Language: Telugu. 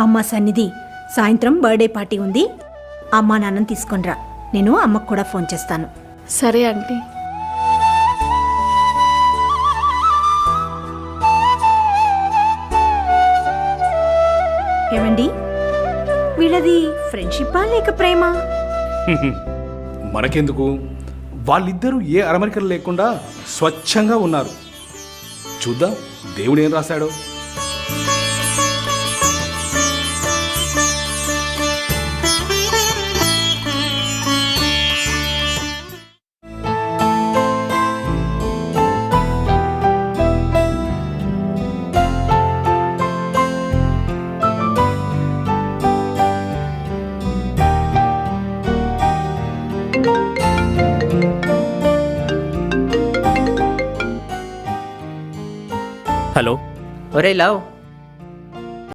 అమ్మ సన్నిధి, సాయంత్రం బర్త్డే పార్టీ ఉంది, అమ్మా నాన్నని తీసుకొనిరా. నేను అమ్మకు కూడా ఫోన్ చేస్తాను. సరే ఆంటీ. ఏమండి, వీళ్ళది ఫ్రెండ్షిప్పా లేక ప్రేమ? మనకెందుకు, వాళ్ళిద్దరూ ఏ అరమరికలు లేకుండా స్వచ్ఛంగా ఉన్నారు. చూద్దాం దేవుడు ఏం రాశాడో. హలో. ఒరే లవ్,